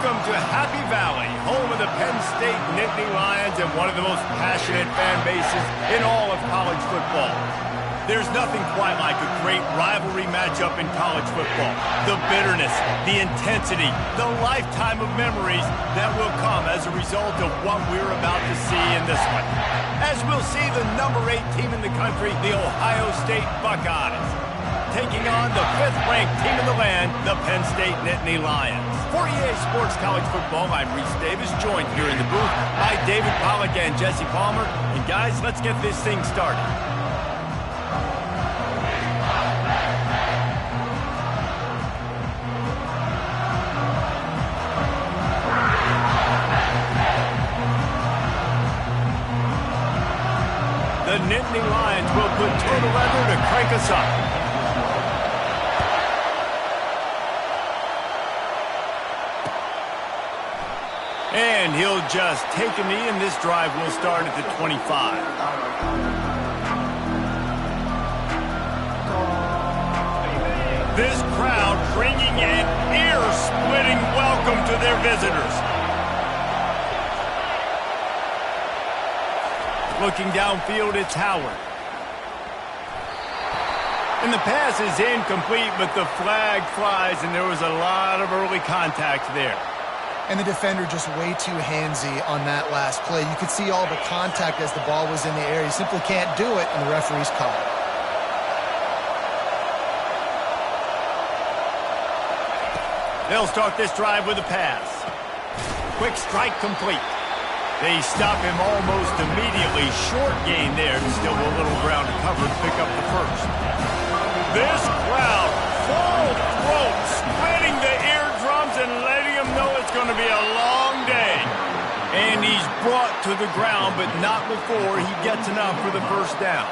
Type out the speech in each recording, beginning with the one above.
Welcome to Happy Valley, home of the Penn State Nittany Lions and one of the most passionate fan bases in all of college football. There's nothing quite like a great rivalry matchup in college football. The bitterness, the intensity, the lifetime of memories that will come as a result of what we're about to see in this one. As we'll see the number 8 team in the country, the Ohio State Buckeyes, taking on the 5th-ranked team in the land, the Penn State Nittany Lions. For EA Sports College Football, I'm Reese Davis, joined here in the booth by David Pollack and Jesse Palmer. And guys, let's get this thing started. The Nittany Lions will put total leather to crank us up. And he'll just take a knee, and this drive will start at the 25. This crowd bringing an ear-splitting welcome to their visitors. Looking downfield, it's Howard. And the pass is incomplete, but the flag flies, and there was a lot of early contact there. And the defender just way too handsy on that last play. You could see all the contact as the ball was in the air. You simply can't do it, and the referee's called. They'll start this drive with a pass. Quick strike complete. They stop him almost immediately. Short gain there. Still a little ground to cover to pick up the first. This crowd, full throat, splitting the eardrums and letting him know it's going to be a long day. And he's brought to the ground, but not before he gets enough for the first down.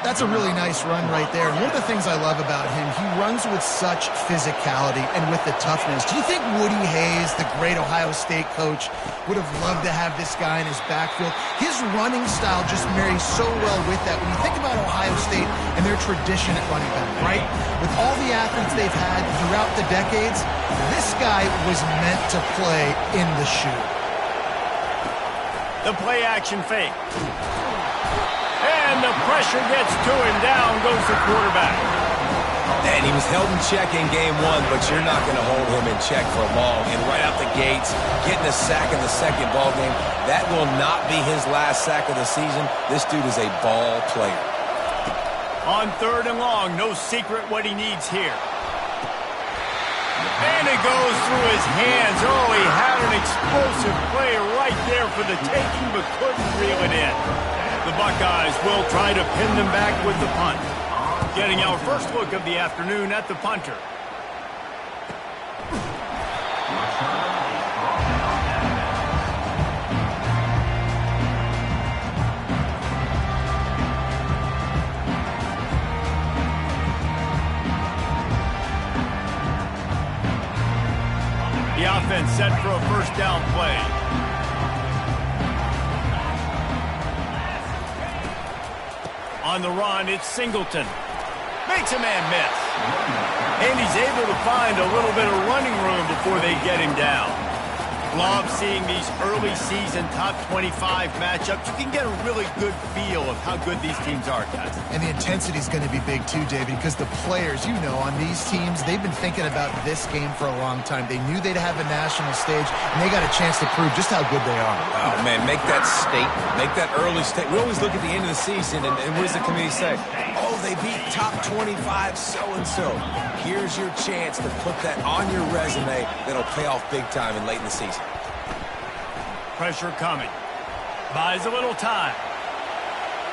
That's a really nice run right there. And one of the things I love about him, he runs with such physicality and with the toughness. Do you think Woody Hayes, the great Ohio State coach, would have loved to have this guy in his backfield? His running style just marries so well with that. When you think about Ohio State and their tradition at running back, right? With all the athletes they've had throughout the decades, this guy was meant to play in the shoe. The play action fake. And the pressure gets to him. Down goes the quarterback. And he was held in check in game 1, but you're not going to hold him in check for long. And right out the gates, getting a sack in the second ball game, that will not be his last sack of the season. This dude is a ball player. On 3rd and long, no secret what he needs here. And it goes through his hands. Oh, he had an explosive play right there for the taking, but couldn't reel it in. The Buckeyes will try to pin them back with the punt. Getting our first look of the afternoon at the punter. The offense set for a first down play. On the run, it's Singleton. Makes a man miss. And he's able to find a little bit of running room before they get him down. Love seeing these early season top 25 matchups. You can get a really good feel of how good these teams are, guys. And the intensity is going to be big too, David, because the players, you know, on these teams, they've been thinking about this game for a long time. They knew they'd have a national stage, and they got a chance to prove just how good they are. Oh, man, make that statement. Make that early statement. We always look at the end of the season, and what does the committee say? Oh, they beat top 25 so-and-so. Here's your chance to put that on your resume that'll pay off big time and late in the season. Pressure coming. Buys a little time.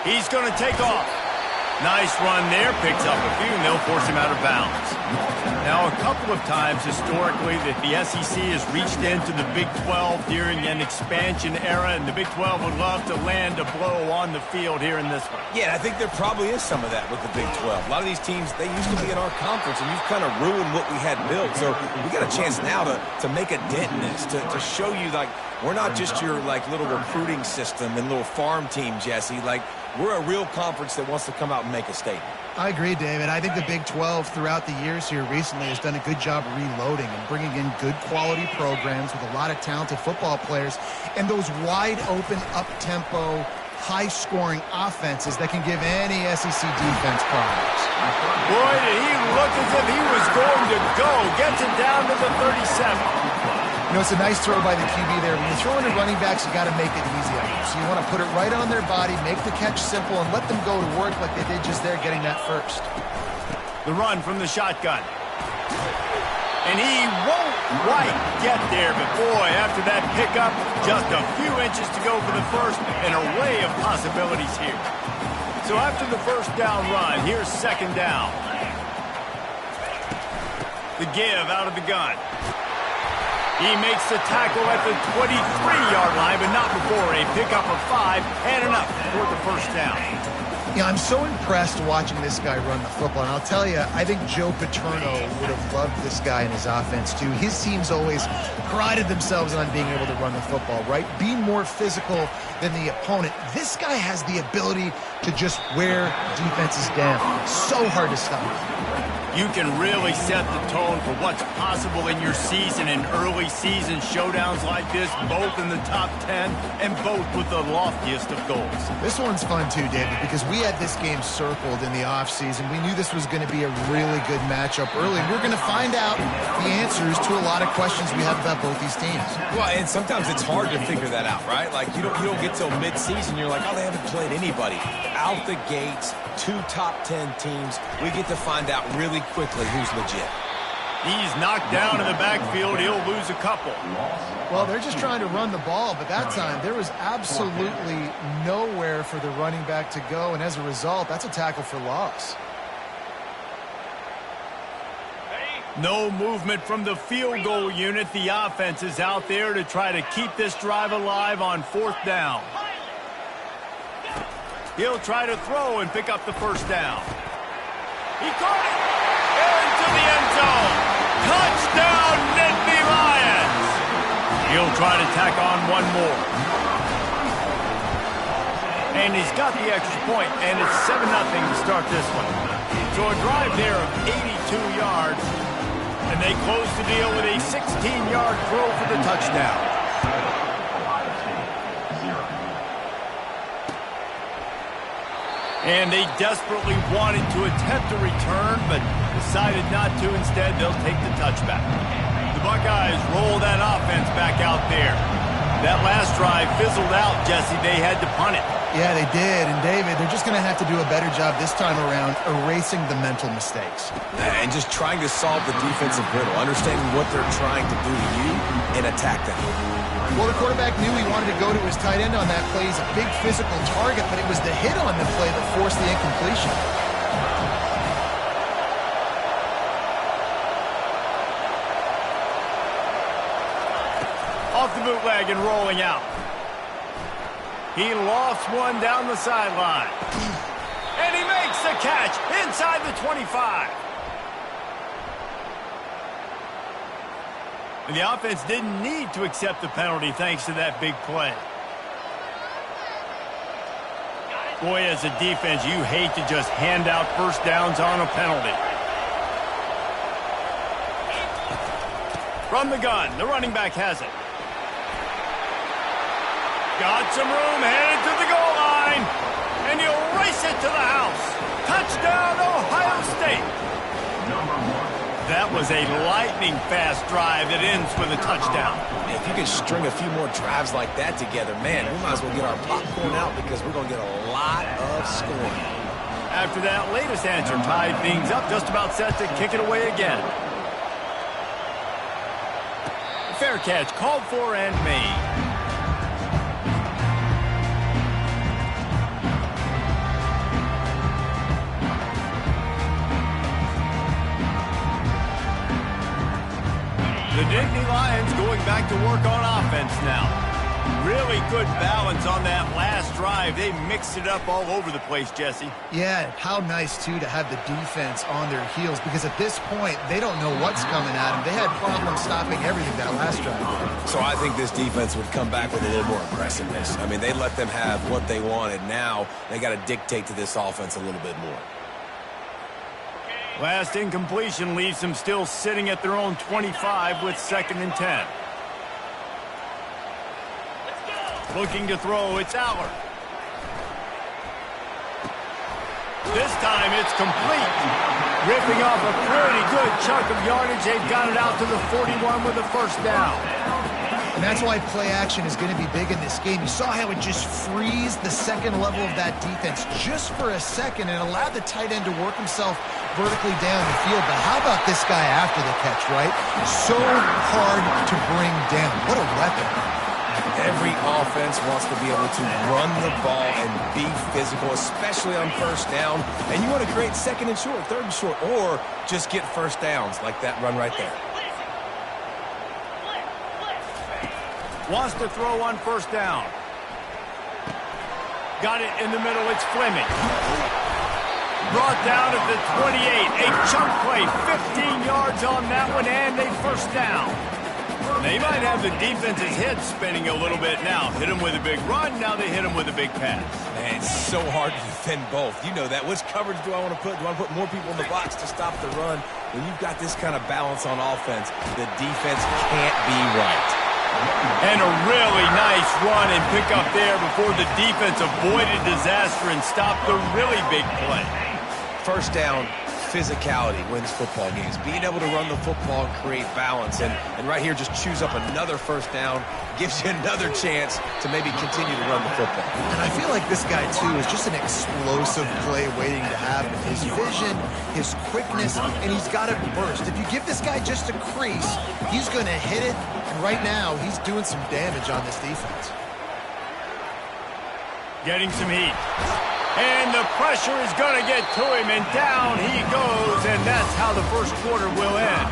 He's going to take off. Nice run there. Picks up a few, and they'll force him out of bounds. Now, a couple of times historically that the SEC has reached into the Big 12 during an expansion era, and the Big 12 would love to land a blow on the field here in this one. Yeah, I think there probably is some of that with the Big 12. A lot of these teams, they used to be in our conference, and you've kind of ruined what we had built. So we got a chance now to make a dent in this, to show you, like, We're not just your, like, little recruiting system and little farm team, Jesse. Like, we're a real conference that wants to come out and make a statement. I agree, David. I think the Big 12 throughout the years here recently has done a good job reloading and bringing in good quality programs with a lot of talented football players and those wide open, up-tempo, high-scoring offenses that can give any SEC defense problems. Boy, did he look as if he was going to go. Gets it down to the 37. You know, it's a nice throw by the QB there. When you're throwing to running backs, you got to make it easy on them. So you want to put it right on their body, make the catch simple, and let them go to work like they did just there getting that first. The run from the shotgun. And he won't quite get there, but boy, after that pickup, just a few inches to go for the first, an array of possibilities here. So after the first down run, here's second down. The give out of the gun. He makes the tackle at the 23-yard line, but not before a pickup of 5 and enough for the first down. Yeah, I'm so impressed watching this guy run the football. And I'll tell you, I think Joe Paterno would have loved this guy in his offense, too. His teams always prided themselves on being able to run the football, right? Be more physical than the opponent. This guy has the ability to just wear defenses down. So hard to stop. You can really set the tone for what's possible in your season in early season showdowns like this, both in the top 10 and both with the loftiest of goals. This one's fun too, David, because we had this game circled in the offseason. We knew this was going to be a really good matchup early. We're going to find out the answers to a lot of questions we have about both these teams. Well, and sometimes it's hard to figure that out, right? Like, you don't get till mid-season, you're like, oh, they haven't played anybody. Out the gates, 2 top 10 teams, we get to find out really quickly who's legit. He's knocked down in the backfield. He'll lose a couple. Well, they're just trying to run the ball, but that time there was absolutely nowhere for the running back to go, and as a result, that's a tackle for loss. No movement from the field goal unit. The offense is out there to try to keep this drive alive on 4th down. He'll try to throw and pick up the first down. He caught it! Into the end zone! Touchdown, Nittany Lions! He'll try to tack on one more. And he's got the extra point, and it's 7-0 to start this one. So a drive there of 82 yards, and they close the deal with a 16-yard throw for the touchdown. And they desperately wanted to attempt a return, but decided not to. Instead, they'll take the touchback. The Buckeyes roll that offense back out there. That last drive fizzled out, Jesse. They had to punt it. Yeah, they did. And, David, they're just going to have to do a better job this time around erasing the mental mistakes. And just trying to solve the defensive riddle, understanding what they're trying to do to you and attack them. Well, the quarterback knew he wanted to go to his tight end on that play. He's a big physical target, but it was the hit on the play that forced the incompletion. Off the bootleg and rolling out. He lofts one down the sideline. And he makes the catch inside the 25. And the offense didn't need to accept the penalty thanks to that big play. Boy, as a defense, you hate to just hand out first downs on a penalty. From the gun, the running back has it. Got some room, headed to the goal line. And he'll race it to the house. Touchdown, Ohio State. That was a lightning-fast drive that ends with a touchdown. If you can string a few more drives like that together, man, we might as well get our popcorn out because we're going to get a lot of scoring. After that latest answer tied things up, just about set to kick it away again. Fair catch called for and made. The Nittany Lions going back to work on offense now. Really good balance on that last drive. drive, they mixed it up all over the place, Jesse. Yeah, how nice, too, to have the defense on their heels, because at this point, they don't know what's coming at them. They had problems stopping everything that last drive. So I think this defense would come back with a little more aggressiveness. I mean, they let them have what they wanted. Now they got to dictate to this offense a little bit more. Last incompletion leaves them still sitting at their own 25 with 2nd and 10. Looking to throw, it's Aller. This time it's complete. Ripping off a pretty good chunk of yardage. They've got it out to the 41 with a 1st down. And that's why play action is going to be big in this game. You saw how it just freezed the second level of that defense just for a second and allowed the tight end to work himself vertically down the field. But how about this guy after the catch, right? So hard to bring down. What a weapon. Every offense wants to be able to run the ball and be physical, especially on 1st down. And you want to create 2nd and short, 3rd and short, or just get 1st downs like that run right there. Wants to throw on 1st down. Got it in the middle. It's Fleming. Brought down at the 28. A chunk play. 15 yards on that one, and a 1st down. They might have the defense's head spinning a little bit now. Hit him with a big run. Now they hit him with a big pass. Man, it's so hard to defend both. You know that. Which coverage do I want to put? Do I want to put more people in the box to stop the run? When you've got this kind of balance on offense, the defense can't be right. And a really nice run and pick up there before the defense avoided disaster and stopped the really big play. 1st down, physicality wins football games. Being able to run the football and create balance. And right here, just choose up another 1st down, gives you another chance to maybe continue to run the football. And I feel like this guy, too, is just an explosive play waiting to happen. His vision, his quickness, and he's got it burst. If you give this guy just a crease, he's going to hit it. And right now, he's doing some damage on this defense. Getting some heat. And the pressure is going to get to him, and down he goes, and that's how the 1st quarter will end.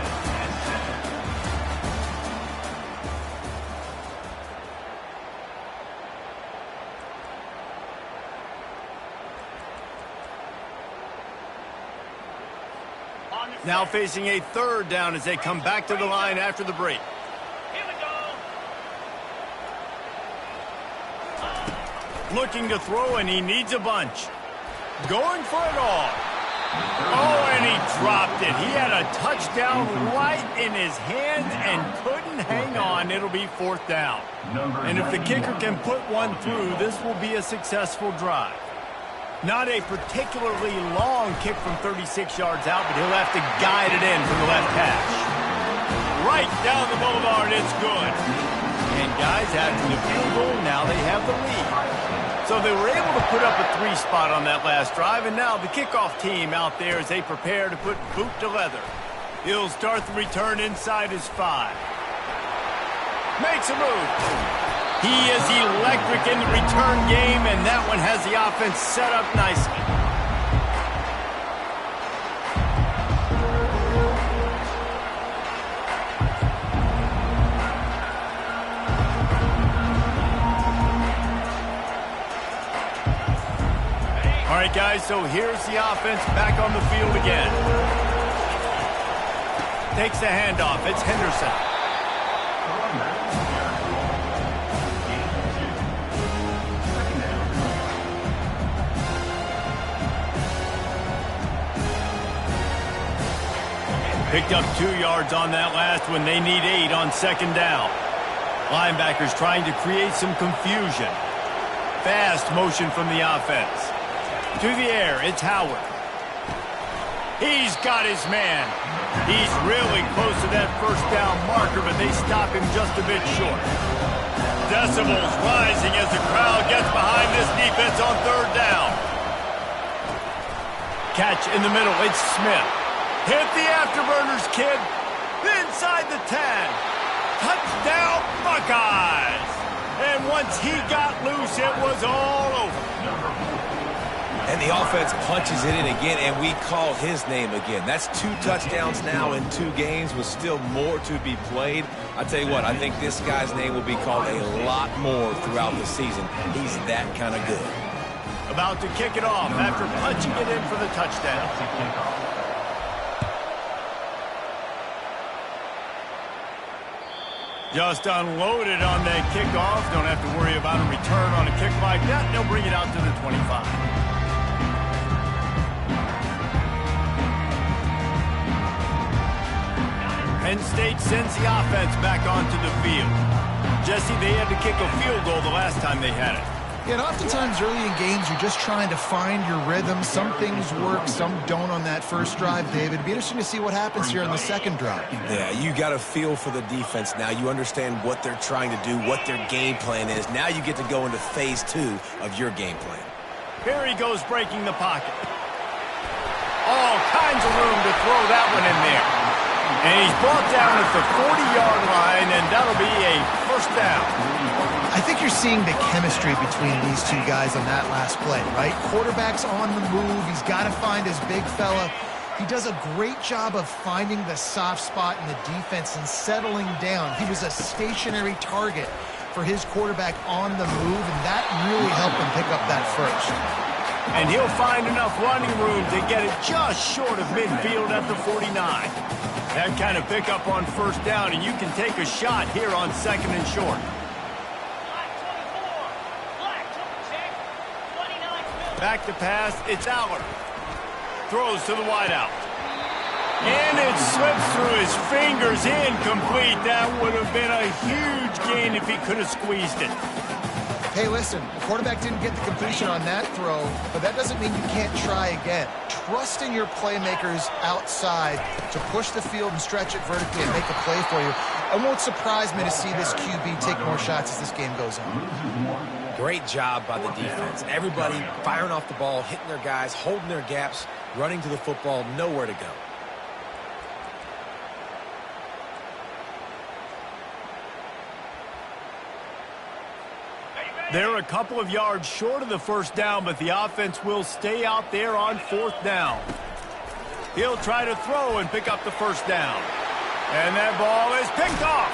Now facing a 3rd down as they come back to the line after the break. Looking to throw, and he needs a bunch. Going for it all. Oh, and he dropped it. He had a touchdown right in his hands and couldn't hang on. It'll be 4th down. And if the kicker can put one through, this will be a successful drive. Not a particularly long kick from 36 yards out, but he'll have to guide it in from the left hash. Right down the boulevard, it's good. And guys, after the field goal, now they have the lead. So they were able to put up a 3 spot on that last drive, and now the kickoff team out there as they prepare to put boot to leather. He'll start the return inside his 5. Makes a move. He is electric in the return game, and that one has the offense set up nicely. All right, guys, so here's the offense back on the field again. Takes the handoff. It's Henderson. Picked up 2 yards on that last one. They need 8 on 2nd down. Linebackers trying to create some confusion. Fast motion from the offense. To the air, it's Howard. He's got his man. He's really close to that 1st down marker, but they stop him just a bit short. Decibels rising as the crowd gets behind this defense on 3rd down. Catch in the middle, it's Smith. Hit the afterburners, kid. Inside the 10. Touchdown, Buckeyes. And once he got loose, it was all over. And the offense punches it in again, and we call his name again. That's 2 touchdowns now in 2 games with still more to be played. I tell you what, I think this guy's name will be called a lot more throughout the season. He's that kind of good. About to kick it off after punching it in for the touchdown. Just unloaded on that kickoff. Don't have to worry about a return on a kick like that. They'll bring it out to the 25. Penn State sends the offense back onto the field. Jesse, they had to kick a field goal the last time they had it. Yeah, and oftentimes early in games, you're just trying to find your rhythm. Some things work, some don't on that first drive, David. It'd be interesting to see what happens here on the second drive. Yeah, you got a feel for the defense now. You understand what they're trying to do, what their game plan is. Now you get to go into phase 2 of your game plan. Here he goes breaking the pocket. All kinds of room to throw that one in there. And he's brought down at the 40-yard line, and that'll be a first down. I think you're seeing the chemistry between these two guys on that last play, right? Quarterback's on the move. He's got to find his big fella. He does a great job of finding the soft spot in the defense and settling down. He was a stationary target for his quarterback on the move, and that really helped him pick up that first. And he'll find enough running room to get it just short of midfield at the 49. That kind of pickup on first down, and you can take a shot here on second and short. Back to pass, it's Aller. Throws to the wideout. And it slips through his fingers, incomplete. That would have been a huge gain if he could have squeezed it. Hey, listen, the quarterback didn't get the completion on that throw, but that doesn't mean you can't try again. Trusting your playmakers outside to push the field and stretch it vertically and make a play for you. It won't surprise me to see this QB take more shots as this game goes on. Great job by the defense. Everybody firing off the ball, hitting their guys, holding their gaps, running to the football, nowhere to go. They're a couple of yards short of the first down, but the offense will stay out there on fourth down. He'll try to throw and pick up the first down. And that ball is picked off.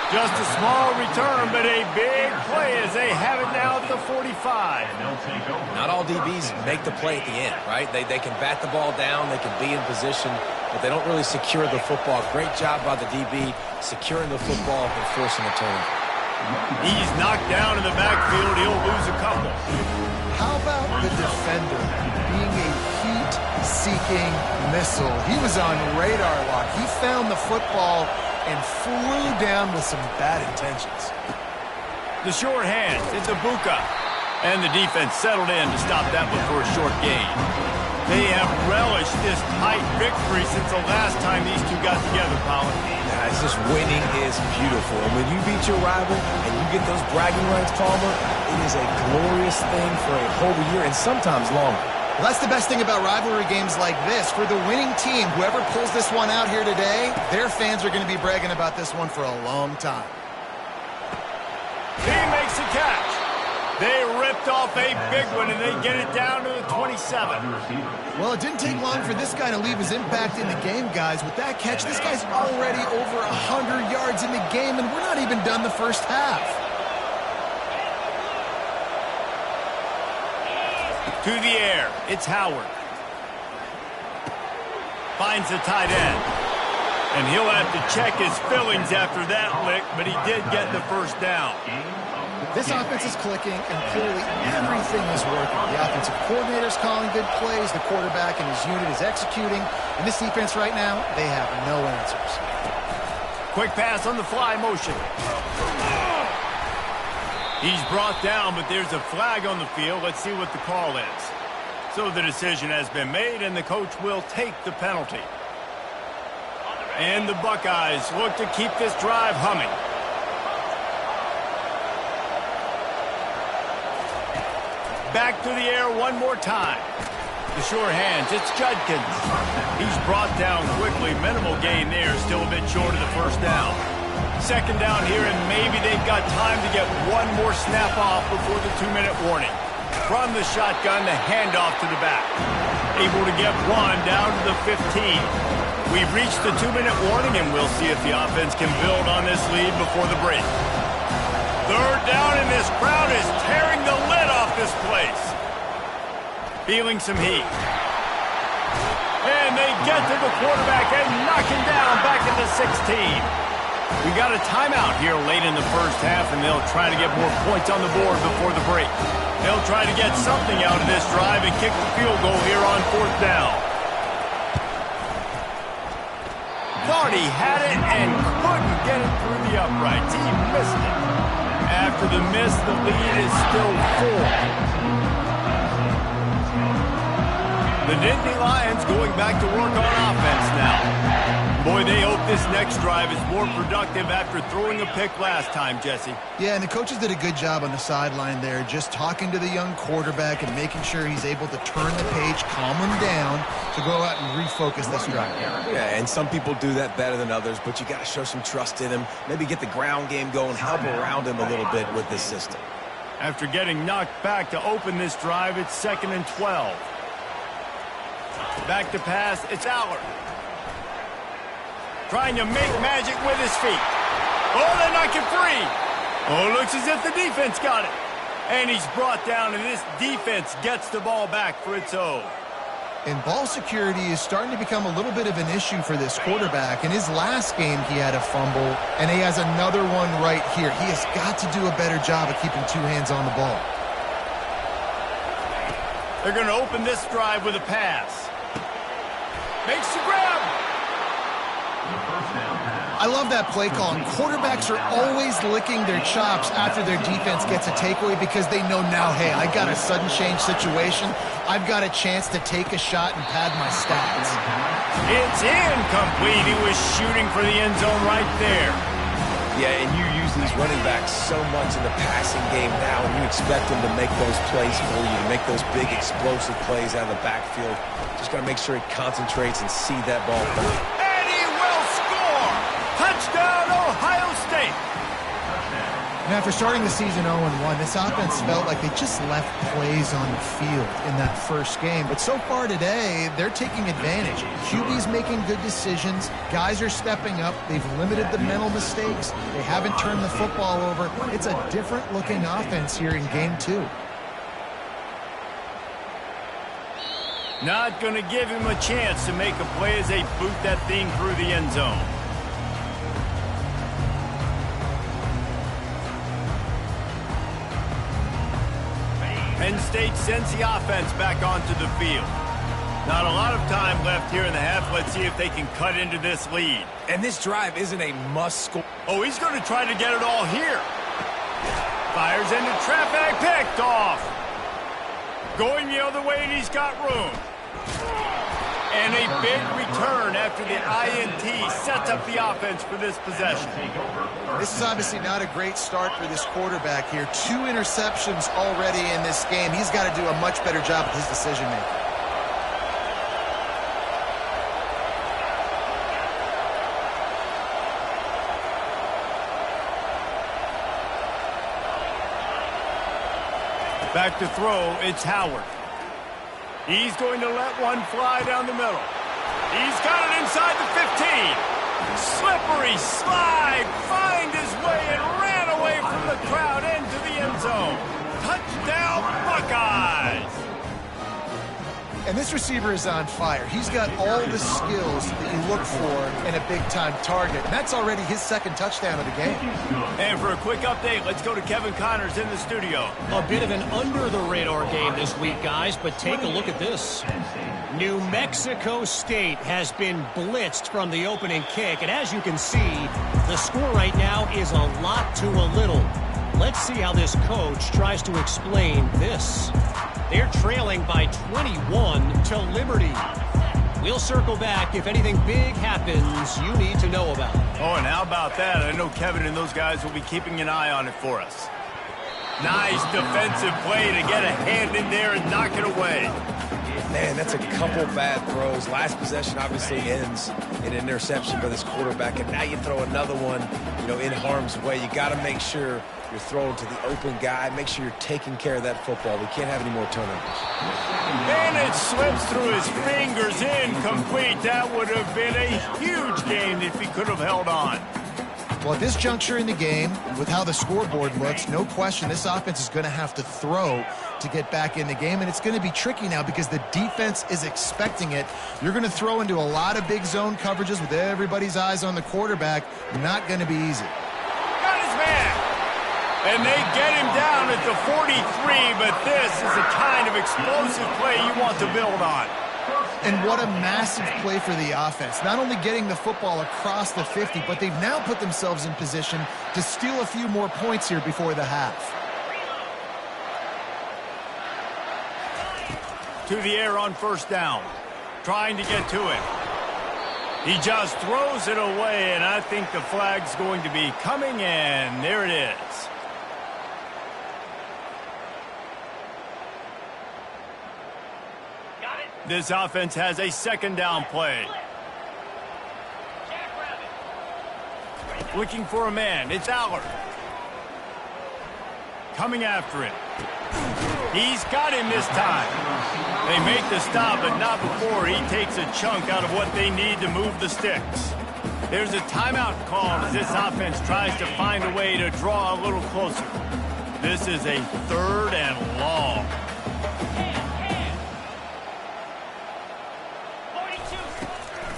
Just a small return, but a big play as they have it now at the 45. Not all DBs make the play at the end, right? They can bat the ball down, they can be in position, but they don't really secure the football. Great job by the DB securing the football and forcing a turnover. He's knocked down in the backfield. He'll lose a couple. How about the defender being a heat-seeking missile? He was on radar lock. He found the football and flew down with some bad intentions. The short hand, it's Ibuka. And the defense settled in to stop that one for a short gain. They have relished this tight victory since the last time these two got together, Colin. It's just winning is beautiful. And when you beat your rival and you get those bragging rights, Palmer, it is a glorious thing for a whole year and sometimes longer. Well, that's the best thing about rivalry games like this. For the winning team, whoever pulls this one out here today, their fans are going to be bragging about this one for a long time. He makes a catch. They ripped off a big one, and they get it down to the 27. Well, it didn't take long for this guy to leave his impact in the game, guys. With that catch, this guy's already over 100 yards in the game, and we're not even done the first half. To the air, it's Howard. Finds the tight end. And he'll have to check his fillings after that lick, but he did get the first down. This offense is clicking, and clearly everything is working. The offensive coordinator's calling good plays. The quarterback and his unit is executing. And this defense right now, they have no answers. Quick pass on the fly motion. He's brought down, but there's a flag on the field. Let's see what the call is. So the decision has been made, and the coach will take the penalty. And the Buckeyes look to keep this drive humming. Back to the air one more time. The sure hands, it's Judkins. He's brought down quickly. Minimal gain there, still a bit short of the first down. Second down here, and maybe they've got time to get one more snap off before the 2-minute warning. From the shotgun, the handoff to the back. Able to get one down to the 15. We've reached the 2-minute warning, and we'll see if the offense can build on this lead before the break. Third down, and this crowd is tearing the lid off this place. Feeling some heat. And they get to the quarterback and knock him down back at the 16. We got a timeout here late in the first half, and they'll try to get more points on the board before the break. They'll try to get something out of this drive and kick the field goal here on 4th down. Thought he had it and couldn't get it through the uprights. He missed it. After the miss, the lead is still 4. The Nittany Lions going back to work on offense now. Boy, they hope this next drive is more productive after throwing a pick last time, Jesse. Yeah, and the coaches did a good job on the sideline there, just talking to the young quarterback and making sure he's able to turn the page, calm him down to go out and refocus this drive. Yeah, and some people do that better than others, but you got to show some trust in him. Maybe get the ground game going, help around him a little bit with this system. After getting knocked back to open this drive, it's 2nd and 12. Back to pass, it's Allard. Trying to make magic with his feet. Oh, they knock him free. Oh, looks as if the defense got it. And he's brought down, and this defense gets the ball back for its own. And ball security is starting to become a little bit of an issue for this quarterback. In his last game, he had a fumble, and he has another one right here. He has got to do a better job of keeping 2 hands on the ball. They're going to open this drive with a pass. Makes the grab. I love that play call. Quarterbacks are always licking their chops after their defense gets a takeaway because they know now, hey, I got a sudden change situation. I've got a chance to take a shot and pad my stats. It's incomplete. He was shooting for the end zone right there. Yeah, and you use these running backs so much in the passing game now, and you expect them to make those plays for you, to make those big explosive plays out of the backfield. Just got to make sure he concentrates and see that ball through. And he will score! Touchdown, Ohio State! And after starting the season 0-1, this offense felt like they just left plays on the field in that first game. But so far today, they're taking advantage. QB's making good decisions. Guys are stepping up. They've limited the mental mistakes. They haven't turned the football over. It's a different-looking offense here in Game 2. Not going to give him a chance to make a play as they boot that thing through the end zone. Penn State sends the offense back onto the field. Not a lot of time left here in the half. Let's see if they can cut into this lead. And this drive isn't a must-score. Oh, he's going to try to get it all here. Fires into traffic, picked off. Going the other way, and he's got room. And a big return after the INT sets up the offense for this possession. This is obviously not a great start for this quarterback here. 2 interceptions already in this game. He's got to do a much better job with his decision-making. Back to throw, it's Howard. He's going to let one fly down the middle. He's got it inside the 15. Slippery slide, find his way and ran away from the crowd into the end zone. Touchdown, Buckeyes! And this receiver is on fire. He's got all the skills that you look for in a big-time target. And that's already his 2nd touchdown of the game. And for a quick update, let's go to Kevin Connors in the studio. A bit of an under-the-radar game this week, guys, but take a look at this. New Mexico State has been blitzed from the opening kick. And as you can see, the score right now is a lot to a little. Let's see how this coach tries to explain this. They're trailing by 21 to Liberty. We'll circle back if anything big happens you need to know about. Oh, and how about that? I know Kevin and those guys will be keeping an eye on it for us. Nice defensive play to get a hand in there and knock it away. Man, that's a couple bad throws. Last possession obviously ends in an interception by this quarterback, and now you throw another one, in harm's way. You got to make sure you're throwing to the open guy. Make sure you're taking care of that football. We can't have any more turnovers. And it slips through his fingers, incomplete. That would have been a huge gain if he could have held on. Well, at this juncture in the game, with how the scoreboard looks, no question this offense is going to have to throw to get back in the game, and it's going to be tricky now because the defense is expecting it. You're going to throw into a lot of big zone coverages with everybody's eyes on the quarterback. Not going to be easy. Got his man. And they get him down at the 43, but this is the kind of explosive play you want to build on. And what a massive play for the offense. Not only getting the football across the 50, but they've now put themselves in position to steal a few more points here before the half. To the air on first down. Trying to get to it. He just throws it away, and I think the flag's going to be coming in. There it is. This offense has a second down play. Looking for a man. It's Allard. Coming after him. He's got him this time. They make the stop, but not before he takes a chunk out of what they need to move the sticks. There's a timeout call as this offense tries to find a way to draw a little closer. This is a 3rd and long.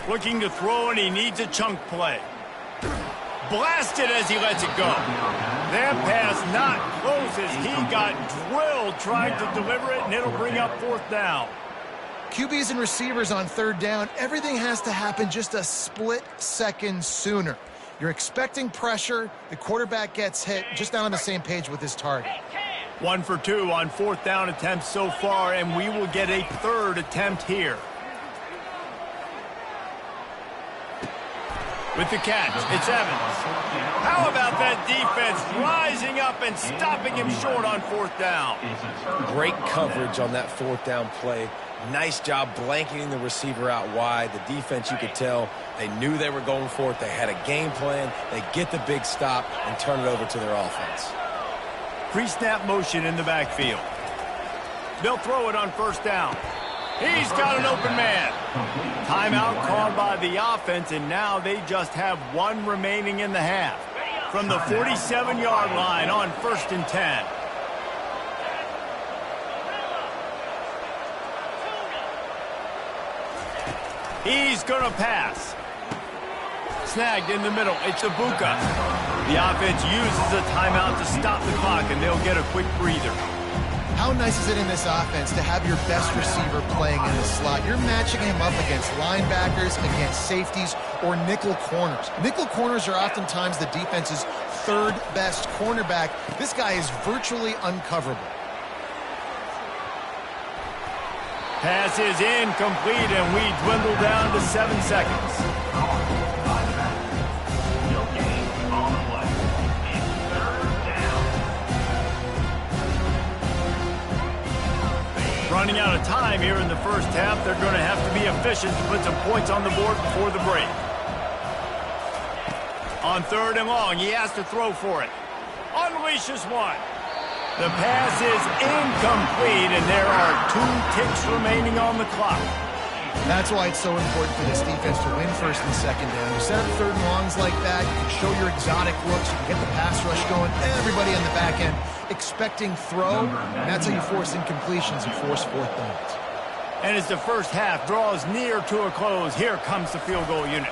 Looking to throw, and he needs a chunk play. Blasted as he lets it go. That pass not close as he got drilled trying to deliver it, and it'll bring up 4th down. QBs and receivers on 3rd down, everything has to happen just a split second sooner. You're expecting pressure. The quarterback gets hit, just not on the same page with his target. 1 for 2 on 4th down attempts so far, and we will get a 3rd attempt here. With the catch, it's Evans. How about that defense rising up and stopping him short on 4th down? Great coverage on that 4th down play. Nice job blanketing the receiver out wide. The defense, you could tell, they knew they were going for it. They had a game plan. They get the big stop and turn it over to their offense. Pre-snap motion in the backfield. They'll throw it on 1st down. He's got an open man. Timeout called by the offense, and now they just have 1 remaining in the half. From the 47-yard line on 1st and 10. He's going to pass. Snagged in the middle. It's Ibuka. The offense uses a timeout to stop the clock, and they'll get a quick breather. How nice is it in this offense to have your best receiver playing in the slot? You're matching him up against linebackers, against safeties, or nickel corners. Nickel corners are oftentimes the defense's 3rd best cornerback. This guy is virtually uncoverable. Pass is incomplete, and we dwindle down to 7 seconds. Running out of time here in the first half. They're going to have to be efficient to put some points on the board before the break. On 3rd and long, he has to throw for it. Unleashes one. The pass is incomplete, and there are 2 ticks remaining on the clock. That's why it's so important for this defense to win 1st and 2nd down. You set up 3rd and longs like that, you can show your exotic looks, you can get the pass rush going, everybody on the back end expecting throw, and that's how you force incompletions and force 4th downs. And as the first half draws near to a close, here comes the field goal unit.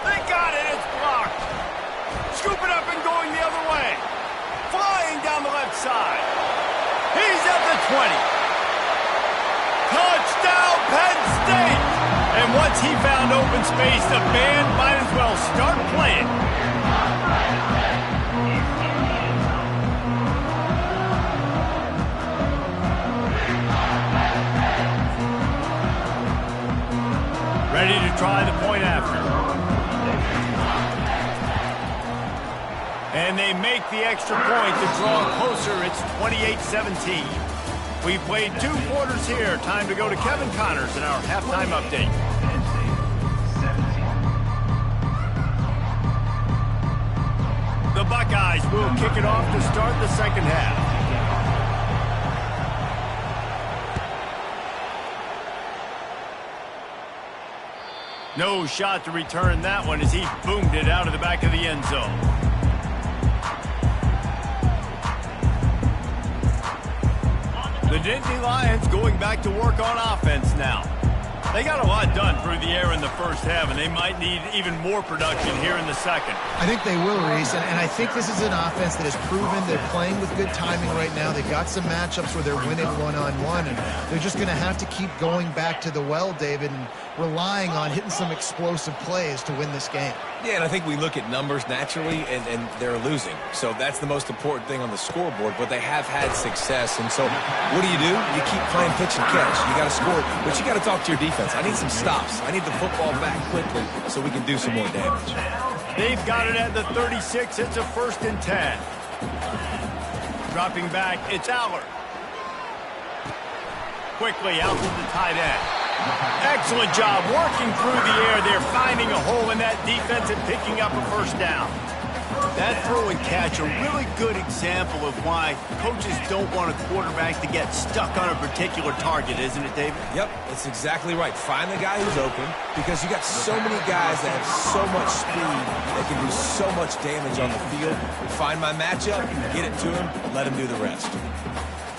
They got it, it's blocked. Scoop it up and going the other way. Flying down the left side. He's at the 20. Touchdown, Penn State! And once he found open space, the band might as well start playing. Ready to try the point after. And they make the extra point to draw closer. It's 28-17. We played 2 quarters here. Time to go to Kevin Connors in our halftime update. The Buckeyes will kick it off to start the second half. No shot to return that one as he boomed it out of the back of the end zone. The Nittany Lions going back to work on offense now. They got a lot done through the air in the first half, and they might need even more production here in the second. I think they will, Reese, and I think this is an offense that has proven they're playing with good timing right now. They've got some matchups where they're winning one-on-one, and they're just going to have to keep going back to the well, David, and relying on hitting some explosive plays to win this game. Yeah, and I think we look at numbers naturally, and they're losing. So that's the most important thing on the scoreboard, but they have had success. And so what do? You keep playing pitch and catch. You got to score, but you got to talk to your defense. I need some stops. I need the football back quickly so we can do some more damage. They've got it at the 36. It's a 1st and 10. Dropping back, it's Allard. Quickly out to the tight end. Excellent job working through the air. They're finding a hole in that defense and picking up a 1st down. That throw and catch, a really good example of why coaches don't want a quarterback to get stuck on a particular target, isn't it, David? Yep, that's exactly right. Find the guy who's open, because you got so many guys that have so much speed that can do so much damage on the field. Find my matchup, get it to him, let him do the rest.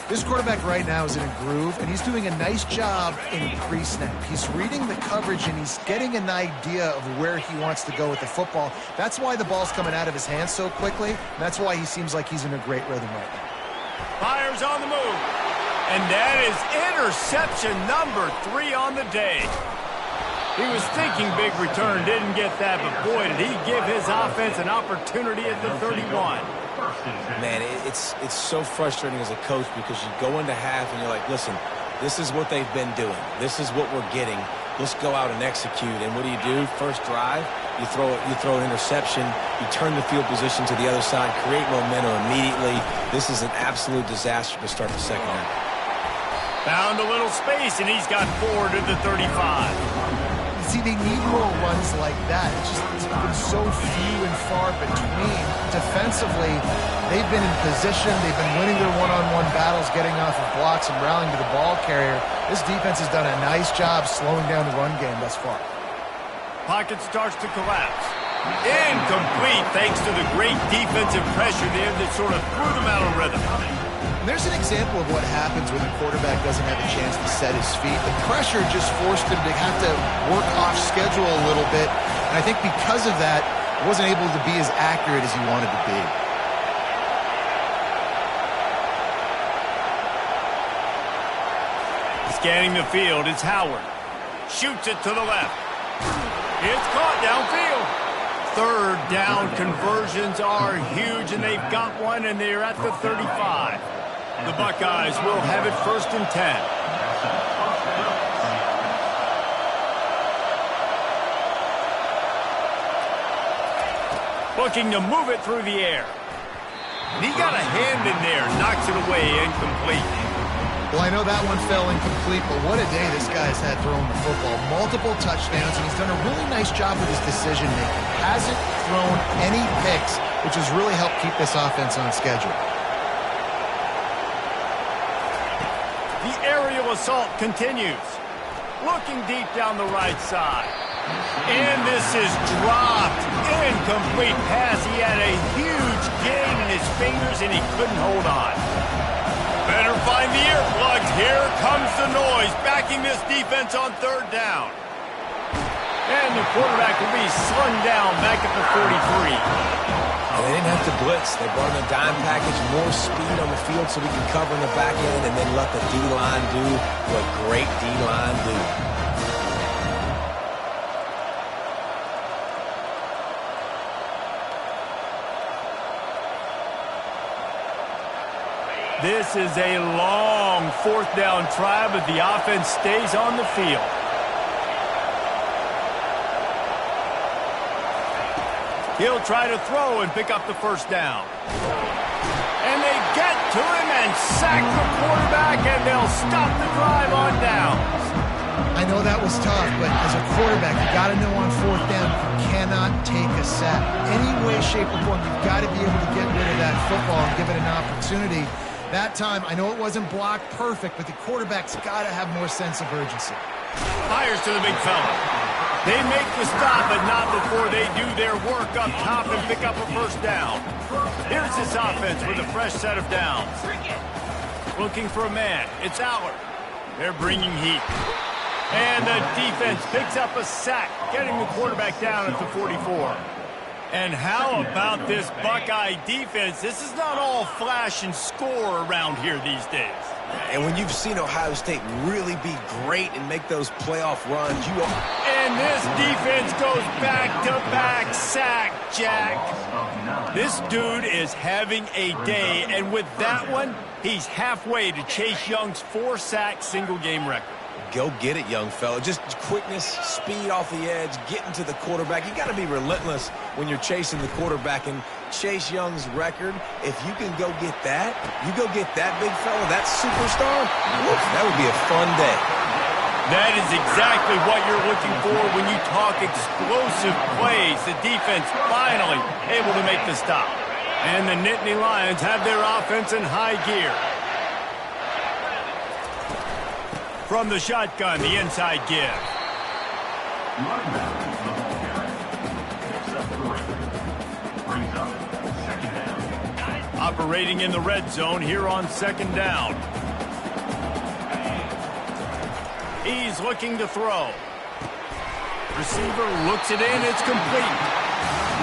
This quarterback right now is in a groove, and he's doing a nice job in pre-snap. He's reading the coverage, and he's getting an idea of where he wants to go with the football. That's why the ball's coming out of his hands so quickly. That's why he seems like he's in a great rhythm right now. Fires on the move. And that is interception number 3 on the day. He was thinking big return, didn't get that, but boy, did he give his offense an opportunity at the 31. Man, it's so frustrating as a coach, because you go into half and you're like, listen, this is what they've been doing. This is what we're getting. Let's go out and execute. And what do? First drive, you throw an interception, you turn the field position to the other side, create momentum immediately. This is an absolute disaster to start the second half. Found a little space, and he's got 4 to the 35. See, they need more runs like that. It's been so few and far between. Defensively, they've been in position. They've been winning their one-on-one battles, getting off of blocks and rallying to the ball carrier. This defense has done a nice job slowing down the run game thus far. Pocket starts to collapse. Incomplete, thanks to the great defensive pressure there that sort of threw them out of rhythm. And there's an example of what happens when the quarterback doesn't have a chance to set his feet. The pressure just forced him to have to work off schedule a little bit. And I think because of that, he wasn't able to be as accurate as he wanted to be. Scanning the field, it's Howard. Shoots it to the left. It's caught downfield. 3rd down conversions are huge, and they've got one, and they're at the 35. The Buckeyes will have it 1st and 10. Looking to move it through the air. And he got a hand in there, knocks it away, incomplete. Well, I know that one fell incomplete, but what a day this guy's had throwing the football. Multiple touchdowns, and he's done a really nice job with his decision-making. Hasn't thrown any picks, which has really helped keep this offense on schedule. The aerial assault continues. Looking deep down the right side. And this is dropped. Incomplete pass. He had a huge gain in his fingers, and he couldn't hold on. Better find the earplugs. Here comes the noise, backing this defense on 3rd down. And the quarterback will be slung down back at the 43. And they didn't have to blitz. They brought in a dime package, more speed on the field so we can cover in the back end, and then let the D-line do what great D-line do. This is a long 4th down try, but the offense stays on the field. He'll try to throw and pick up the 1st down. And they get to him and sack the quarterback, and They'll stop the drive on downs. I know that was tough, but as a quarterback, you got to know on fourth down, you cannot take a sack. Any way, shape, or form, you've got to be able to get rid of that football and give it an opportunity. That time, I know it wasn't blocked perfect, but the quarterback's got to have more sense of urgency. Fires to the big fella. They make the stop, but not before they do their work up top and pick up a first down. Here's this offense with a fresh set of downs. Looking for a man. It's Allard. They're bringing heat. And the defense picks up a sack, getting the quarterback down at the 44. And how about this Buckeye defense? This is not all flash and score around here these days. And when you've seen Ohio State really be great and make those playoff runs, you are... And this defense goes back-to-back sack, Jack. This dude is having a day, and with that one, he's halfway to Chase Young's 4-sack single-game record. Go get it, young fella. Just quickness, speed off the edge, getting to the quarterback. You got to be relentless when you're chasing the quarterback. And Chase Young's record, if you can go get that, you go get that big fella, that superstar, whoop, that would be a fun day. That is exactly what you're looking for when you talk explosive plays. The defense finally able to make the stop. And the Nittany Lions have their offense in high gear. From the shotgun, the inside give. Operating in the red zone here on second down. He's looking to throw. Receiver looks it in, it's complete.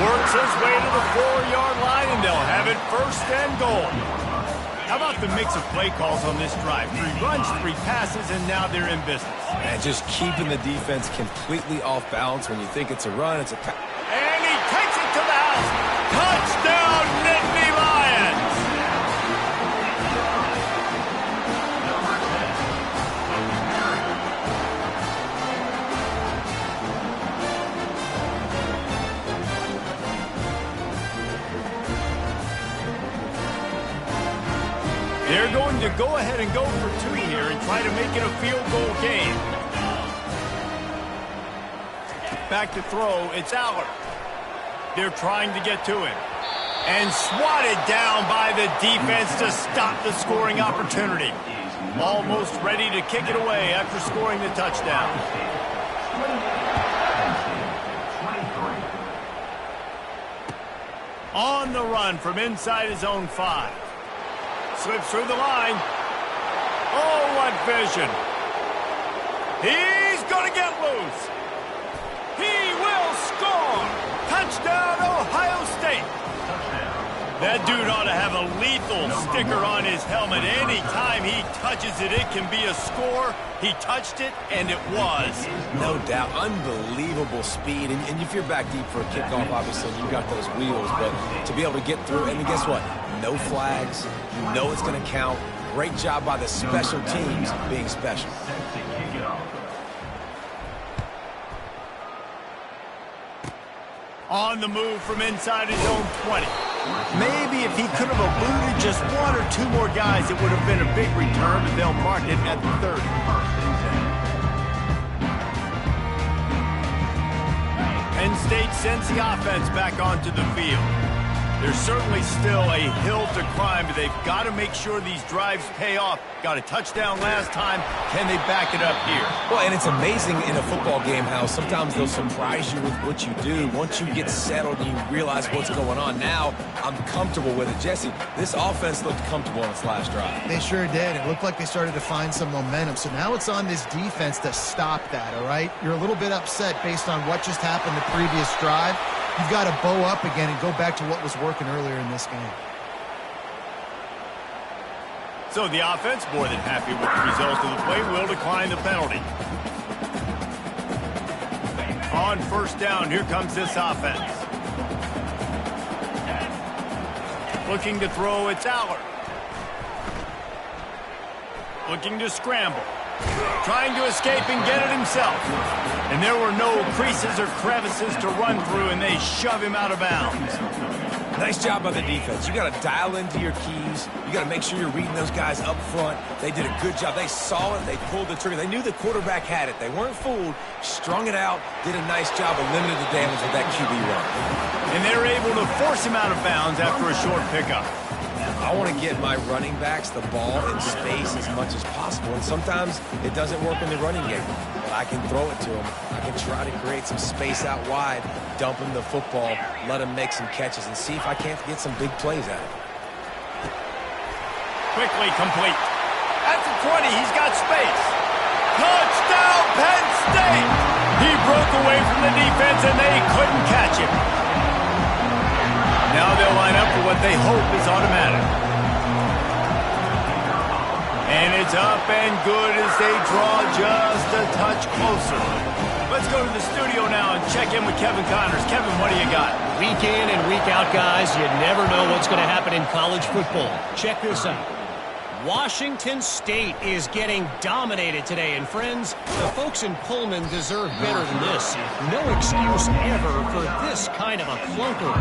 Works his way to the 4-yard line, and they'll have it first and goal. How about the mix of play calls on this drive? 3 runs, 3 passes, and now they're in business. And just keeping the defense completely off balance. When you think it's a run, it's a pass. And he takes it to the house. Touchdown, Nittany Lions! They're going to go ahead and go for 2 here and try to make it a field goal game. Back to throw, it's Allard. They're trying to get to him. And swatted down by the defense to stop the scoring opportunity. Almost ready to kick it away after scoring the touchdown. On the run from inside his own 5. Slips through the line. Oh, what vision. He's going to get loose. He will score. Touchdown, Ohio State. That dude ought to have a lethal sticker on his helmet. Anytime he touches it, it can be a score. He touched it, and it was. No doubt. Unbelievable speed. And if you're back deep for a kickoff, obviously, you've got those wheels. But to be able to get through, and guess what? No flags. You know it's going to count. Great job by the special teams being special. On the move from inside his own 20. Maybe if he could have eluded just 1 or 2 more guys, it would have been a big return, but they'll mark it at the 30. Penn State sends the offense back onto the field. There's certainly still a hill to climb, but they've got to make sure these drives pay off. Got a touchdown last time. Can they back it up here? Well, and it's amazing in a football game how sometimes they'll surprise you with what you do. Once you get settled and you realize what's going on, now I'm comfortable with it. Jesse, this offense looked comfortable in its last drive. They sure did. It looked like they started to find some momentum. So now it's on this defense to stop that, all right? You're a little bit upset based on what just happened the previous drive. You've got to bow up again and go back to what was working earlier in this game. So the offense, more than happy with the result of the play, will decline the penalty. On first down, here comes this offense. Looking to throw, it's Allard. Looking to scramble. Trying to escape and get it himself. And there were no creases or crevices to run through, and they shove him out of bounds. Nice job by the defense. You got to dial into your keys. You got to make sure you're reading those guys up front. They did a good job. They saw it. They pulled the trigger. They knew the quarterback had it. They weren't fooled. Strung it out. Did a nice job of limiting the damage with that QB run. And they were able to force him out of bounds after a short pickup. I want to get my running backs the ball in space as much as possible. And sometimes it doesn't work in the running game. But I can throw it to them. I can try to create some space out wide, dump him the football, let him make some catches, and see if I can't get some big plays out of it. Quickly complete. At the 20, he's got space. Touchdown, Penn State! He broke away from the defense, and they couldn't catch him. Now they'll line up for what they hope is automatic. And it's up and good as they draw just a touch closer. Let's go to the studio now and check in with Kevin Connors. Kevin, what do you got? Week in and week out, guys, you never know what's going to happen in college football. Check this out. Washington State is getting dominated today, and friends, the folks in Pullman deserve better than this. No excuse ever for this kind of a clunker.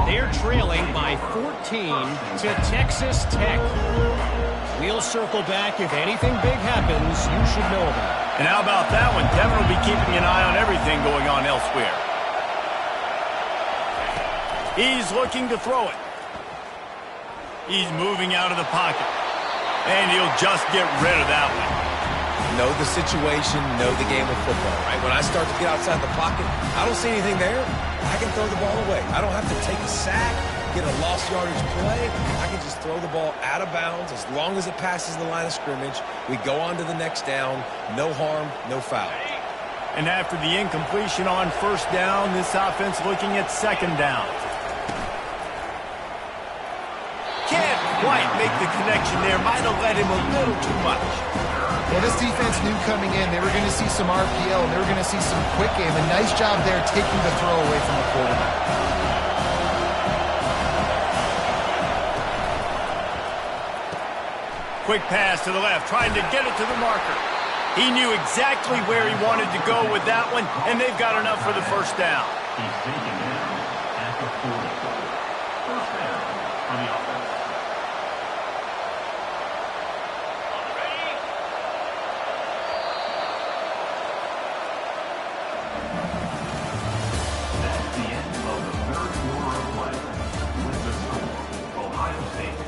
They're trailing by 14 to Texas Tech. We'll circle back. If anything big happens, you should know about it. And how about that one? Kevin will be keeping an eye on everything going on elsewhere. He's looking to throw it. He's moving out of the pocket. And he'll just get rid of that one. Know the situation, know the game of football, right? When I start to get outside the pocket, I don't see anything there. I can throw the ball away. I don't have to take a sack, get a lost yardage play. I can just throw the ball out of bounds as long as it passes the line of scrimmage. We go on to the next down. No harm, no foul. And after the incompletion on first down, this offense looking at second down. Can't quite make the connection there. Might have let him a little too much. Well, this defense knew coming in they were going to see some RPO, and they were going to see some quick game. A nice job there taking the throw away from the quarterback. Quick pass to the left, trying to get it to the marker. He knew exactly where he wanted to go with that one, and they've got enough for the first down. He's taking it at the 40. First down for the offense. That's the end of the third quarter of play. With the score, Ohio State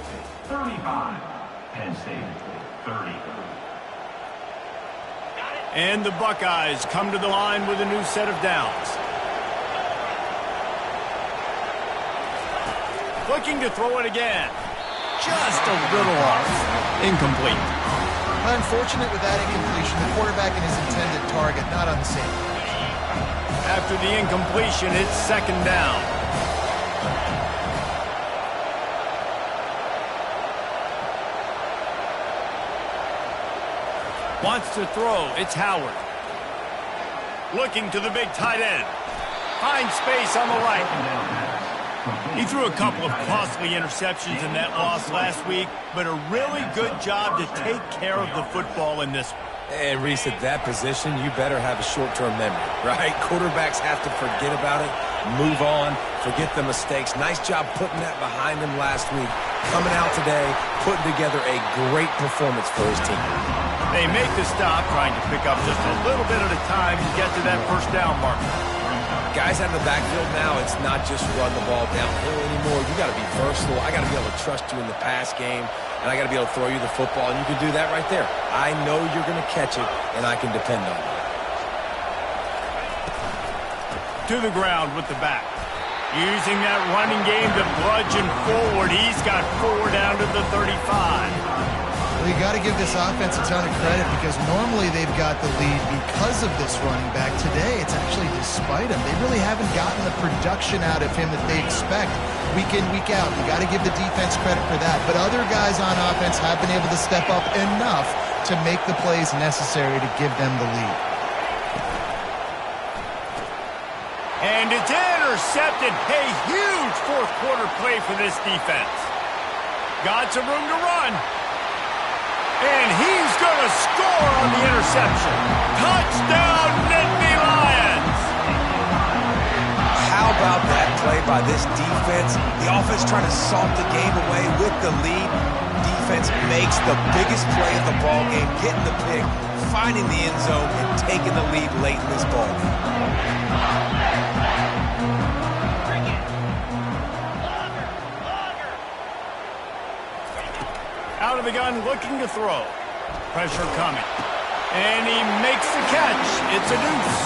35, Penn State 30. And the Buckeyes come to the line with a new set of downs. Looking to throw it again. Just a little off. Incomplete. Unfortunate with that incompletion. The quarterback and his intended target not on the same page. After the incompletion, it's second down. Wants to throw. It's Howard. Looking to the big tight end. Finds space on the right. He threw a couple of costly interceptions in that loss last week, but a really good job to take care of the football in this one. And Reese, at that position, you better have a short-term memory, right? Quarterbacks have to forget about it, move on, forget the mistakes. Nice job putting that behind him last week. Coming out today, putting together a great performance for his team. They make the stop, trying to pick up just a little bit at a time to get to that first down marker. Guys out of the backfield now, it's not just run the ball downhill anymore. You got to be versatile. I got to be able to trust you in the pass game, and I got to be able to throw you the football, and you can do that right there. I know you're going to catch it, and I can depend on you. To the ground with the back. Using that running game to bludgeon forward. He's got 4 down to the 35. Well, you got to give this offense a ton of credit because normally they've got the lead because of this running back. Today, it's actually despite him. They really haven't gotten the production out of him that they expect week in, week out. You got to give the defense credit for that. But other guys on offense have been able to step up enough to make the plays necessary to give them the lead. And it's intercepted. A huge fourth quarter play for this defense. Got some room to run. And he's going to score on the interception. Touchdown, Nittany Lions! How about that play play by this defense. The offense trying to salt the game away with the lead. Defense makes the biggest play of the ball game, getting the pick, finding the end zone, and taking the lead late in this ball game. Out of the gun, looking to throw. Pressure coming. And he makes the catch. It's a deuce.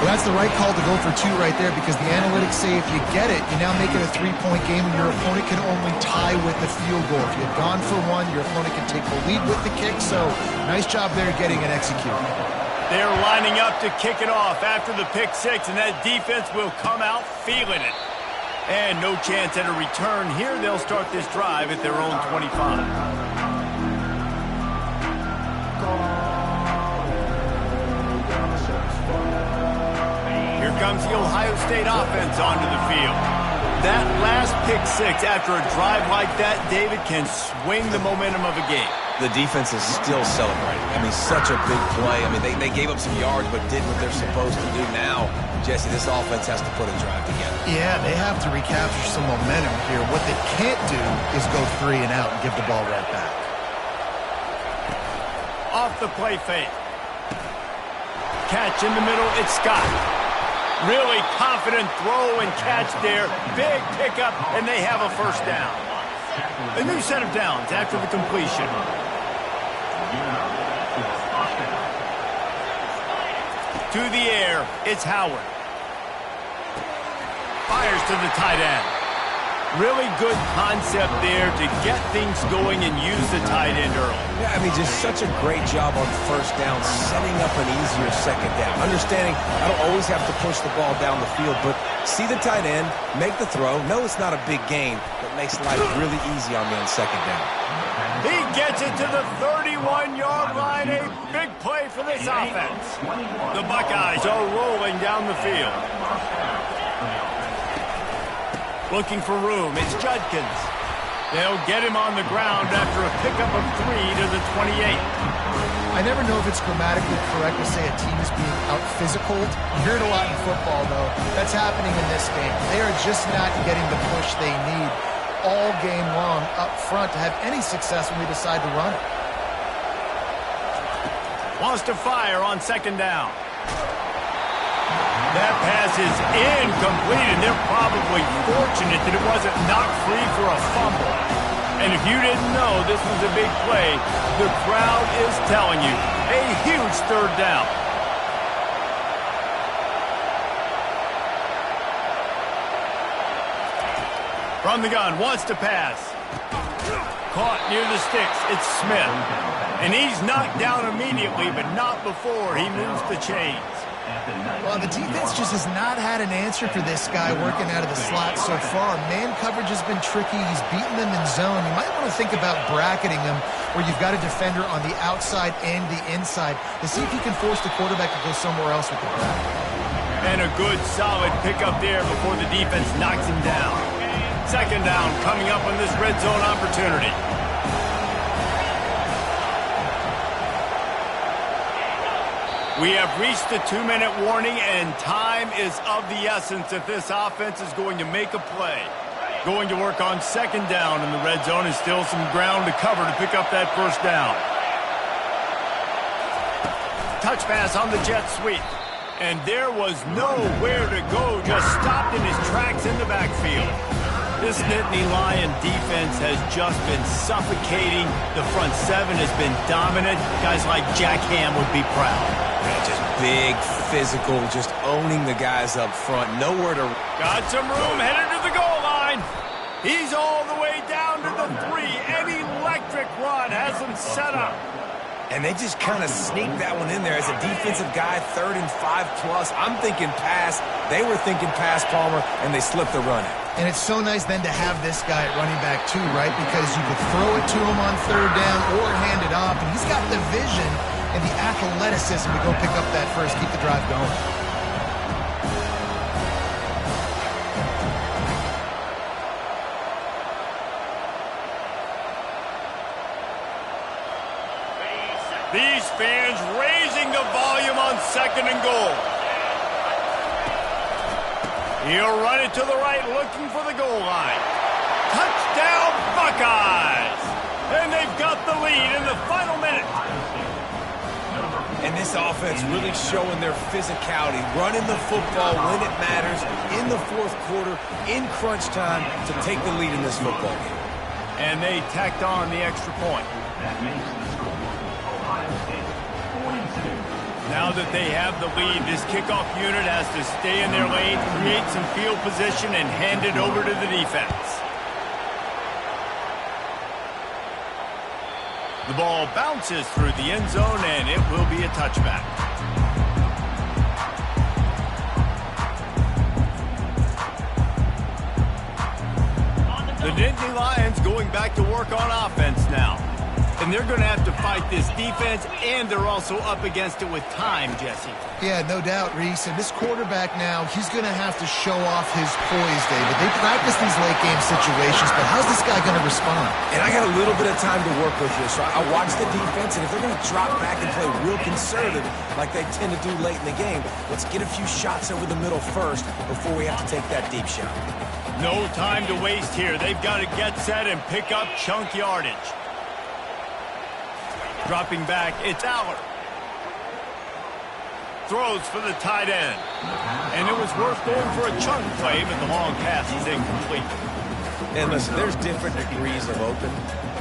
Well, that's the right call to go for 2 right there, because the analytics say if you get it, you now make it a 3-point game and your opponent can only tie with the field goal. If you had gone for 1, your opponent can take the lead with the kick. So nice job there getting it executed. They're lining up to kick it off after the pick 6, and that defense will come out feeling it. And no chance at a return here. They'll start this drive at their own 25. Here comes the Ohio State offense onto the field. That last pick 6 after a drive like that, David, can swing the momentum of a game. The defense is still celebrating. I mean, such a big play. I mean, they gave up some yards but did what they're supposed to do. Now, Jesse, this offense has to put a drive together. Yeah, they have to recapture some momentum here. What they can't do is go 3 and out and give the ball right back. Off the play fake. Catch in the middle, it's Scott. Really confident throw and catch there. Big pickup, and they have a first down. A new set of downs after the completion. To the air, it's Howard. Fires to the tight end. Really good concept there to get things going and use the tight end early. Yeah, I mean, just such a great job on first down, setting up an easier second down. Understanding I don't always have to push the ball down the field, but see the tight end, make the throw. No, it's not a big gain, but makes life really easy on me on second down. He gets it to the 31-yard line. A big play for this offense. The Buckeyes are rolling down the field. Looking for room, it's Judkins. They'll get him on the ground after a pickup of 3 to the 28. I never know if it's grammatically correct to say a team is being out-physical. You hear it a lot in football, though. That's happening in this game. They are just not getting the push they need all game long up front to have any success when we decide to run it. Wants to fire on second down. That pass is incomplete, and they're probably fortunate that it wasn't knocked free for a fumble. And if you didn't know this was a big play, the crowd is telling you, a huge third down. From the gun, wants to pass. Caught near the sticks, it's Smith. And he's knocked down immediately, but not before he moves the chains. Well, the defense just has not had an answer for this guy working out of the slot so far. Man coverage has been tricky. He's beaten them in zone. You might want to think about bracketing him where you've got a defender on the outside and the inside to see if you can force the quarterback to go somewhere else with the bracket. And a good, solid pickup there before the defense knocks him down. Second down coming up on this red zone opportunity. We have reached the 2-minute warning, and time is of the essence if this offense is going to make a play. Going to work on second down in the red zone, and still some ground to cover to pick up that first down. Touch pass on the jet sweep. And there was nowhere to go, just stopped in his tracks in the backfield. This Nittany Lion defense has just been suffocating. The front seven has been dominant. Guys like Jack Ham would be proud. Yeah, just big, physical, just owning the guys up front. Nowhere to... Got some room, headed to the goal line. He's all the way down to the 3. An electric run has him set up. And they just kind of sneaked that one in there as a defensive guy, 3rd and 5+. I'm thinking pass. They were thinking pass, Palmer, and they slipped the run out. And it's so nice then to have this guy at running back too, right? Because you could throw it to him on 3rd down or hand it off. And he's got the vision and the athleticism to go pick up that first, keep the drive going. These fans raising the volume on 2nd and goal. He'll run it to the right, looking for the goal line. Touchdown, Buckeyes! And they've got the lead in the final minute. And this offense really showing their physicality, running the football when it matters, in the fourth quarter, in crunch time, to take the lead in this football game. And they tacked on the extra point. That makes the score Ohio State 42. Now that they have the lead, this kickoff unit has to stay in their lane, create some field position, and hand it over to the defense. The ball bounces through the end zone, and it will be a touchback. The Nittany Lions going back to work on offense now. And they're going to have to fight this defense, and they're also up against it with time, Jesse. Yeah, no doubt, Reese. And this quarterback now, he's going to have to show off his poise, David. They practice these late-game situations, but how's this guy going to respond? And I got a little bit of time to work with here, so I watch the defense, and if they're going to drop back and play real conservative like they tend to do late in the game, let's get a few shots over the middle first before we have to take that deep shot. No time to waste here. They've got to get set and pick up chunk yardage. Dropping back, it's Aller. Throws for the tight end. And it was worth going for a chunk play, but the long pass is incomplete. And listen, there's different degrees of open,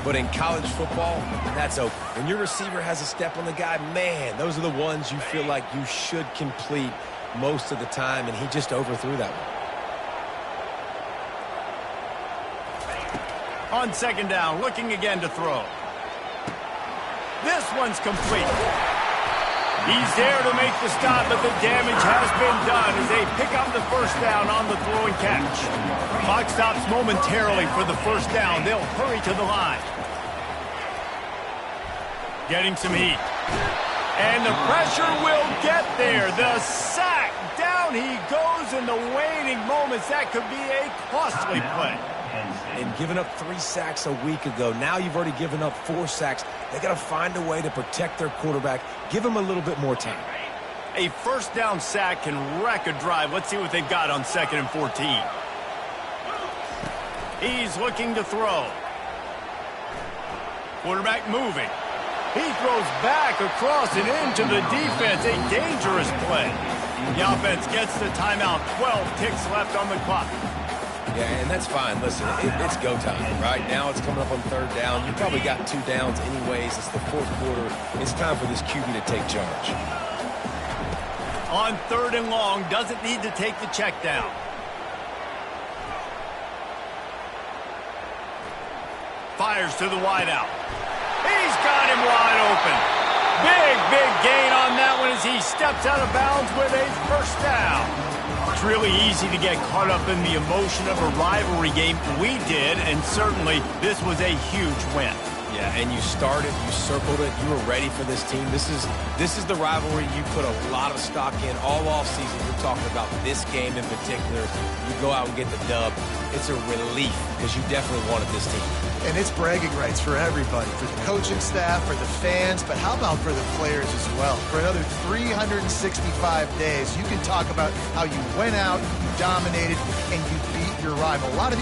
but in college football, that's open. When your receiver has a step on the guy, man, those are the ones you feel like you should complete most of the time, and he just overthrew that one. On second down, looking again to throw. This one's complete. He's there to make the stop, but the damage has been done as they pick up the first down on the throw and catch. Clock stops momentarily for the first down. They'll hurry to the line. Getting some heat. And the pressure will get there. The sack. Down he goes in the waning moments. That could be a costly play. And giving up 3 sacks a week ago, now you've already given up 4 sacks. They got to find a way to protect their quarterback. Give him a little bit more time. A first down sack can wreck a drive. Let's see what they've got on 2nd and 14. He's looking to throw. Quarterback moving. He throws back across and into the defense. A dangerous play. The offense gets the timeout. 12 ticks left on the clock. Yeah, and that's fine. Listen, it's go time. Right now it's coming up on 3rd down. You probably got 2 downs anyways. It's the 4th quarter. It's time for this QB to take charge. On 3rd and long, doesn't need to take the check down. Fires to the wideout. He's got him wide open. Big gain on that one as he steps out of bounds with a first down. It's really easy to get caught up in the emotion of a rivalry game. We did, and certainly this was a huge win. Yeah, and you started, you circled it, you were ready for this team. This is the rivalry you put a lot of stock in all offseason. You're talking about this game in particular. You go out and get the dub. It's a relief because you definitely wanted this team. And it's bragging rights for everybody, for the coaching staff, for the fans, but how about for the players as well? For another 365 days, you can talk about how you went out, you dominated, and you beat your rival. A lot of these